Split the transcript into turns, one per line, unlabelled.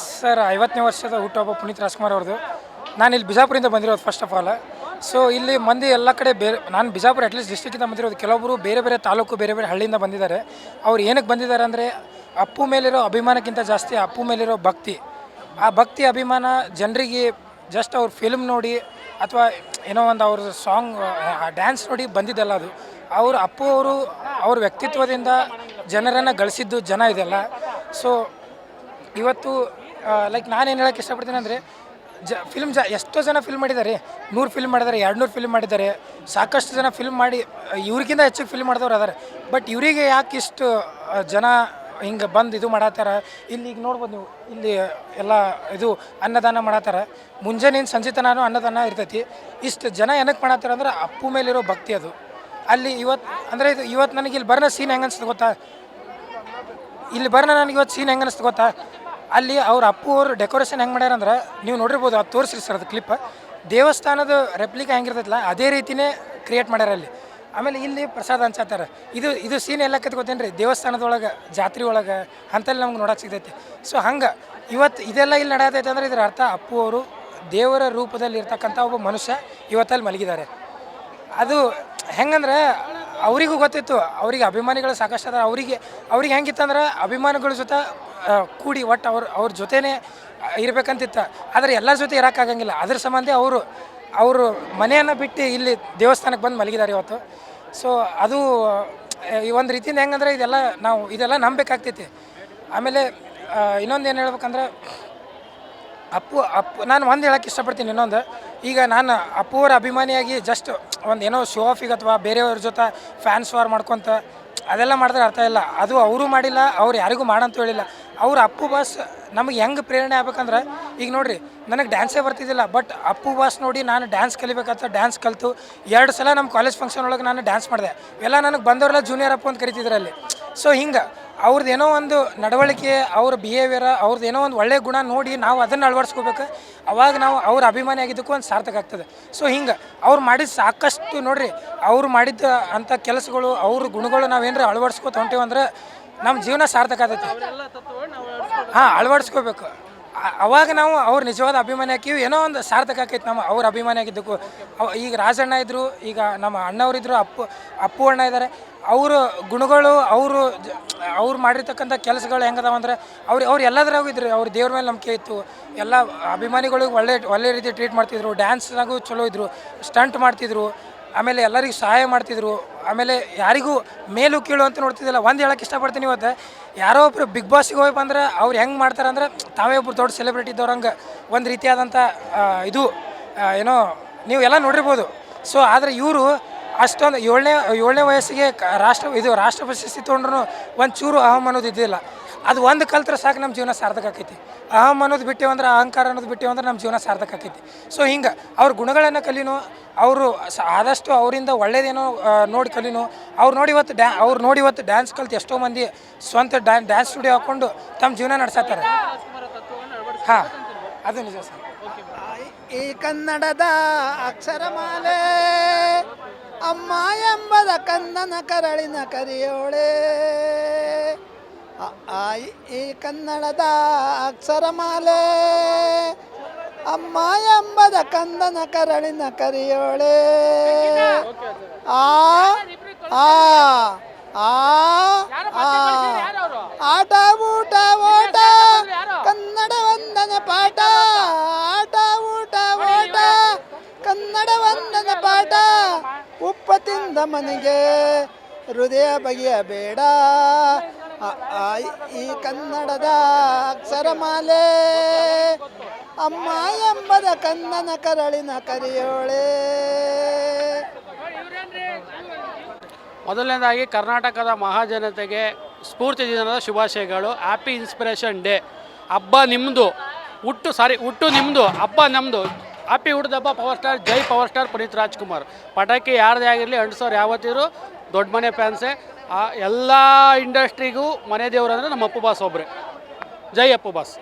Sir 50ನೇ ವರ್ಷದ ಹುಟ್ಟುಹಬ್ಬ ಪುನೀತ್ ರಾಜ್ಕುಮಾರ್ ಅವ್ರದ್ದು. ನಾನು ಇಲ್ಲಿ ಬಿಜಾಪುರಿಂದ ಬಂದಿರೋದು ಫಸ್ಟ್ ಆಫ್ ಆಲ್. ಸೊ ಇಲ್ಲಿ ಮಂದಿ ಎಲ್ಲ ಕಡೆ ಬೇರೆ, ನಾನು ಬಿಜಾಪುರ ಅಟ್ಲೀಸ್ಟ್ ಡಿಸ್ಟ್ರಿಕ್ಕಿಂದ ಬಂದಿರೋದು. ಕೆಲವೊಬ್ಬರು ಬೇರೆ ಬೇರೆ ತಾಲೂಕು ಬೇರೆ ಬೇರೆ ಹಳ್ಳಿಯಿಂದ ಬಂದಿದ್ದಾರೆ. ಅವ್ರು ಏನಕ್ಕೆ ಬಂದಿದ್ದಾರೆ ಅಂದರೆ ಅಪ್ಪು ಮೇಲಿರೋ ಅಭಿಮಾನಕ್ಕಿಂತ ಜಾಸ್ತಿ ಅಪ್ಪು ಮೇಲಿರೋ ಭಕ್ತಿ. ಆ ಭಕ್ತಿ ಅಭಿಮಾನ ಜನರಿಗೆ ಜಸ್ಟ್ ಅವ್ರ ಫಿಲ್ಮ್ ನೋಡಿ ಅಥವಾ ಏನೋ ಒಂದು ಅವ್ರ ಸಾಂಗ್ ಡ್ಯಾನ್ಸ್ ನೋಡಿ ಬಂದಿದ್ದಲ್ಲ ಅದು. ಅವರು ಅಪ್ಪು ಅವರು ಅವ್ರ ವ್ಯಕ್ತಿತ್ವದಿಂದ ಜನರನ್ನು ಗಳಿಸಿದ್ದು ಜನ ಇದೆಲ್ಲ. ಸೊ ಇವತ್ತು ಲೈಕ್ ನಾನೇನು ಹೇಳೋಕ್ಕೆ ಇಷ್ಟಪಡ್ತೀನಿ ಅಂದರೆ ಫಿಲ್ಮ್ ಎಷ್ಟೋ ಜನ ಫಿಲ್ಮ್ ಮಾಡಿದ್ದಾರೆ, 100 ಫಿಲ್ಮ್ ಮಾಡಿದ್ದಾರೆ, 200 ಫಿಲ್ಮ್ ಮಾಡಿದ್ದಾರೆ, ಸಾಕಷ್ಟು ಜನ ಫಿಲ್ಮ್ ಮಾಡಿ ಇವ್ರಿಗಿಂತ ಹೆಚ್ಚಿಗೆ ಫಿಲ್ಮ್ ಮಾಡಿದವ್ರು ಅದಾರೆ. ಬಟ್ ಇವರಿಗೆ ಯಾಕೆ ಇಷ್ಟು ಜನ ಹಿಂಗೆ ಬಂದು ಇದು ಮಾಡತ್ತಾರ? ಇಲ್ಲಿ ಈಗ ನೋಡ್ಬೋದು ನೀವು, ಇಲ್ಲಿ ಎಲ್ಲ ಇದು ಅನ್ನದಾನ ಮಾಡತ್ತಾರ. ಮುಂಜಾನೆ ಸಂಜೆ ತನಕ ಅನ್ನದಾನ ಇರ್ತೈತಿ. ಇಷ್ಟು ಜನ ಏನಕ್ಕೆ ಮಾಡತ್ತಾರ ಅಂದ್ರೆ ಅಪ್ಪು ಮೇಲಿರೋ ಭಕ್ತಿ ಅದು. ಅಲ್ಲಿ ಇವತ್ತು ನನಗೆ ಇಲ್ಲಿ ಬರೋಣ ಸೀನ್ ಹೆಂಗೆ ಅನಿಸ್ತು ಗೊತ್ತಾ? ಇಲ್ಲಿ ಬರೋಣ ನನಗೆ ಇವತ್ತು ಸೀನ್ ಹೆಂಗೆ ಅನಿಸ್ತು ಗೊತ್ತಾ? ಅಲ್ಲಿ ಅವ್ರ ಅಪ್ಪು ಅವರು ಡೆಕೋರೇಷನ್ ಹೆಂಗೆ ಮಾಡ್ಯಾರಂದ್ರೆ ನೀವು ನೋಡಿರ್ಬೋದು, ಅದು ತೋರಿಸ್ರಿ ಸರ್ ಅದು ಕ್ಲಿಪ್. ದೇವಸ್ಥಾನದ ರೆಪ್ಲಿಕಾ ಹೆಂಗಿರ್ತೈತಲ್ಲ ಅದೇ ರೀತಿಯೇ ಕ್ರಿಯೇಟ್ ಮಾಡ್ಯಾರ ಅಲ್ಲಿ. ಆಮೇಲೆ ಇಲ್ಲಿ ಪ್ರಸಾದ ಹಂಚತ್ತಾರೆ. ಇದು ಸೀನ್ ಎಲ್ಲ ಕತ್ಕೋತೇನೆ ರೀ, ದೇವಸ್ಥಾನದೊಳಗೆ ಜಾತ್ರೆ ಒಳಗೆ ಅಂತಲ್ಲಿ ನಮ್ಗೆ ನೋಡೋಕೆ ಸಿಗ್ತೈತಿ. ಸೊ ಹಂಗೆ ಇವತ್ತು ಇದೆಲ್ಲ ಇಲ್ಲಿ ನಡೆಯತೈತೆ ಅಂದರೆ ಇದರ ಅರ್ಥ ಅಪ್ಪು ಅವರು ದೇವರ ರೂಪದಲ್ಲಿ ಇರ್ತಕ್ಕಂಥ ಒಬ್ಬ ಮನುಷ್ಯ ಇವತ್ತಲ್ಲಿ ಮಲಗಿದ್ದಾರೆ. ಅದು ಹೆಂಗಂದ್ರೆ ಅವರಿಗೂ ಗೊತ್ತಿತ್ತು, ಅವರಿಗೆ ಅಭಿಮಾನಿಗಳು ಸಾಕಷ್ಟು ಅದ. ಅವ್ರಿಗೆ ಹೆಂಗಿತ್ತಂದ್ರೆ ಅಭಿಮಾನಿಗಳ ಜೊತೆ ಕೂಡಿ ಒಟ್ಟು ಅವ್ರ ಜೊತೆನೇ ಇರಬೇಕಂತಿತ್ತು. ಆದರೆ ಎಲ್ಲರ ಜೊತೆ ಇರೋಕ್ಕಾಗಂಗಿಲ್ಲ. ಅದ್ರ ಸಂಬಂಧ ಅವರು ಮನೆಯನ್ನು ಬಿಟ್ಟು ಇಲ್ಲಿ ದೇವಸ್ಥಾನಕ್ಕೆ ಬಂದು ಮಲಗಿದ್ದಾರೆ ಇವತ್ತು. ಸೊ ಅದು ಈ ಒಂದು ರೀತಿಯಿಂದ ಹೆಂಗಂದ್ರೆ ಇದೆಲ್ಲ ನಂಬಬೇಕಾಗ್ತೈತಿ. ಆಮೇಲೆ ಇನ್ನೊಂದು ಏನು ಹೇಳ್ಬೇಕಂದ್ರೆ ಅಪ್ಪು ನಾನು ಒಂದು ಹೇಳೋಕ್ಕೆ ಇಷ್ಟಪಡ್ತೀನಿ. ಇನ್ನೊಂದು, ಈಗ ನಾನು ಅಪ್ಪು ಅವರ ಅಭಿಮಾನಿಯಾಗಿ ಜಸ್ಟ್ ಒಂದು ಏನೋ ಶೋ ಆಫಿಗೆ ಅಥವಾ ಬೇರೆಯವ್ರ ಜೊತೆ ಫ್ಯಾನ್ಸ್ ವಾರ್ ಮಾಡ್ಕೊತ ಅದೆಲ್ಲ ಮಾಡಿದ್ರೆ ಅರ್ಥ ಇಲ್ಲ. ಅದು ಅವರು ಮಾಡಿಲ್ಲ, ಅವ್ರು ಯಾರಿಗೂ ಮಾಡಂತ ಹೇಳಿಲ್ಲ. ಅವ್ರು ಅಪ್ಪು ಬಾಸ್ ನಮಗೆ ಹೆಂಗೆ ಪ್ರೇರಣೆ ಆಗ್ಬೇಕಂದ್ರೆ, ಈಗ ನೋಡಿರಿ ನನಗೆ ಡ್ಯಾನ್ಸೇ ಬರ್ತಿದ್ದಿಲ್ಲ, ಬಟ್ ಅಪ್ಪು ಬಾಸ್ ನೋಡಿ ನಾನು ಡ್ಯಾನ್ಸ್ ಕಲಿಬೇಕಂತ ಡ್ಯಾನ್ಸ್ ಕಲಿತು 2 ಸಲ ನಮ್ಮ ಕಾಲೇಜ್ ಫಂಕ್ಷನ್ ಒಳಗೆ ನಾನು ಡ್ಯಾನ್ಸ್ ಮಾಡಿದೆ. ಎಲ್ಲ ನನಗೆ ಬಂದವರೆಲ್ಲ ಜೂನಿಯರ್ ಅಪ್ಪು ಅಂತ ಕರಿತಿದ್ರು ಅಲ್ಲಿ. ಸೊ ಹಿಂಗೆ ಅವ್ರದ್ದು ಏನೋ ಒಂದು ನಡವಳಿಕೆ, ಅವ್ರ ಬಿಹೇವಿಯರ್, ಅವ್ರದ್ದು ಏನೋ ಒಂದು ಒಳ್ಳೆಯ ಗುಣ ನೋಡಿ ನಾವು ಅದನ್ನು ಅಳವಡಿಸ್ಕೋಬೇಕು. ಅವಾಗ ನಾವು ಅವ್ರ ಅಭಿಮಾನಿ ಆಗಿದ್ದಕ್ಕೂ ಒಂದು ಸಾರ್ಥಕ ಆಗ್ತದೆ. ಸೊ ಹಿಂಗೆ ಅವ್ರು ಮಾಡಿದ ಸಾಕಷ್ಟು ನೋಡಿರಿ, ಅವ್ರು ಮಾಡಿದ್ದ ಅಂಥ ಕೆಲಸಗಳು, ಅವ್ರ ಗುಣಗಳು ನಾವೇನಾರ ಅಳವಡಿಸ್ಕೋತ ಹೊಂಟೇವಂದ್ರೆ ನಮ್ಮ ಜೀವನ ಸಾರ್ಥಕ ಆಗ್ತೈತಿ. ಅಳವಡಿಸ್ಕೋಬೇಕು. ಅವಾಗ ನಾವು ಅವ್ರ ನಿಜವಾದ ಅಭಿಮಾನಿ ಹಾಕಿವಿ, ಏನೋ ಒಂದು ಸಾರ್ಥಕ ಆಕೈತಿ ನಮ್ಮ ಅವ್ರ ಅಭಿಮಾನಿ ಆಗಿದ್ದಕ್ಕೂ. ಈಗ ರಾಜಣ್ಣ ಇದ್ದರು, ಈಗ ನಮ್ಮ ಅಣ್ಣವರಿದ್ದರು, ಅಪ್ಪು ಅಣ್ಣ ಇದ್ದಾರೆ. ಅವರು ಗುಣಗಳು, ಅವ್ರು ಮಾಡಿರ್ತಕ್ಕಂಥ ಕೆಲಸಗಳು ಹೆಂಗದಾವ ಅಂದ್ರೆ ಅವ್ರು ಎಲ್ಲದ್ರಾಗೂ ಇದ್ರು. ಅವ್ರ ದೇವ್ರ ಮೇಲೆ ನಂಬಿಕೆ ಇತ್ತು. ಎಲ್ಲ ಅಭಿಮಾನಿಗಳಿಗೆ ಒಳ್ಳೆ ರೀತಿ ಟ್ರೀಟ್ ಮಾಡ್ತಿದ್ರು. ಡ್ಯಾನ್ಸ್ನಾಗೂ ಚಲೋ ಇದ್ದರು, ಸ್ಟಂಟ್ ಮಾಡ್ತಿದ್ರು. ಆಮೇಲೆ ಎಲ್ಲರಿಗೂ ಸಹಾಯ ಮಾಡ್ತಿದ್ರು. ಆಮೇಲೆ ಯಾರಿಗೂ ಮೇಲೂ ಕೀಳು ಅಂತ ನೋಡ್ತಿದ್ದಿಲ್ಲ. ಒಂದು ಹೇಳೋಕ್ಕೆ ಇಷ್ಟಪಡ್ತೀನಿ, ಇವತ್ತು ಯಾರೋ ಒಬ್ಬರು ಬಿಗ್ ಬಾಸಿಗೆ ಹೋಗಿ ಬಂದ್ರೆ ಅವ್ರು ಹೆಂಗೆ ಮಾಡ್ತಾರೆ ಅಂದ್ರೆ ತಾವೇ ಒಬ್ರು ದೊಡ್ಡ ಸೆಲೆಬ್ರಿಟಿ ಇದ್ದವ್ರಂಗೆ ಒಂದು ರೀತಿಯಾದಂಥ ಇದು ಏನೋ ನೀವು ಎಲ್ಲ ನೋಡಿರ್ಬೋದು. ಸೊ ಆದರೆ ಇವರು ಅಷ್ಟೊಂದು ಏಳನೇ ವಯಸ್ಸಿಗೆ ರಾಷ್ಟ್ರ ಪ್ರಶಸ್ತಿ ತೊಗೊಂಡ್ರು ಒಂದು ಚೂರು ಅಹಂ ಅನ್ನೋದು ಇದ್ದಿಲ್ಲ. ಅದು ಒಂದು ಕಲ್ತ್ರೆ ಸಾಕು ನಮ್ಮ ಜೀವನ ಸಾರ್ಥಕ ಆಕೈತಿ. ಅಹಂ ಅನ್ನೋದು ಬಿಟ್ಟೇವಂದ್ರೆ, ಅಹಂಕಾರ ಅನ್ನೋದು ಬಿಟ್ಟೇವಂದ್ರೆ ನಮ್ಮ ಜೀವನ ಸಾರ್ಥಕ ಆಕೈತಿ. ಸೊ ಹಿಂಗೆ ಅವ್ರ ಗುಣಗಳನ್ನು ಕಲಿನೋ, ಅವರು ಆದಷ್ಟು ಅವರಿಂದ ಒಳ್ಳೇದೇನೋ ನೋಡಿ ಕಲಿನೋ. ಅವ್ರು ನೋಡಿ ಇವತ್ತು ಡ್ಯಾನ್ಸ್ ಕಲ್ತು ಎಷ್ಟೋ ಮಂದಿ ಸ್ವಂತ ಡ್ಯಾನ್ಸ್ ಸ್ಟುಡಿಯೋ ಹಾಕ್ಕೊಂಡು ತಮ್ಮ ಜೀವನ ನಡೆಸತ್ತಾರೆ. ಹಾಂ, ಅದು ನಿಜ ಸರ್.
ಈ ಕನ್ನಡದ ಅಕ್ಷರಮಾಲೆ ಅಮ್ಮ ಎಂಬದ ಕಂದನ ಕರಳಿನ ಕರಿಯೋಳೆ. ಈ ಕನ್ನಡದ ಅಕ್ಷರಮಾಲೆ ಅಮ್ಮ ಎಂಬದ ಕಂದನ ಕರಳಿನ ಕರಿಯೋಳೆ. ಆ ಆ ಆ ಆಟ ಊಟ ಓಟ ಕನ್ನಡ ವಂದನ ಪಾಠ. ಆಟ ಊಟ ಓಟ ಕನ್ನಡ ವಂದನ ಪಾಠ. ಉಪ್ಪ ತಿಂದ ಮನೆಗೆ ಹೃದಯ ಬಗೆಯಬೇಡ. ಈ ಕನ್ನಡದ ಅಕ್ಷರಮಾಲೆ ಅಮ್ಮ ಎಂಬದ ಕನ್ನನ ಕರಳಿನ ಕರಿಯೋಳೆ.
ಮೊದಲನೇದಾಗಿ ಕರ್ನಾಟಕದ ಮಹಾಜನತೆಗೆ ಸ್ಫೂರ್ತಿ ದಿನದ ಶುಭಾಶಯಗಳು. Happy inspiration day. ಹಬ್ಬ ನಿಮ್ಮದು, ಹುಟ್ಟು ನಿಮ್ಮದು, ಹಬ್ಬ ನಮ್ಮದು. ಹ್ಯಾಪಿ ಹುಟ್ಟಿದ ಹಬ್ಬ ಪವರ್ ಸ್ಟಾರ್, ಜೈ ಪವರ್ ಸ್ಟಾರ್ ಪುನೀತ್ ರಾಜ್ಕುಮಾರ್. ಪಟಾಕಿ ಯಾರದೇ ಆಗಿರಲಿ ಅಂಟಿಸೋರು ಯಾವತ್ತಿದ್ರು ದೊಡ್ಡ ಮನೆ ಫ್ಯಾನ್ಸೇ. ಎಲ್ಲ ಇಂಡಸ್ಟ್ರಿಗೂ ಮನೆ ದೇವರು ಅಂದರೆ ನಮ್ಮ ಅಪ್ಪು ಬಾಸ್ ಒಬ್ಬರೇ. ಜೈ ಅಪ್ಪು ಬಾಸ್.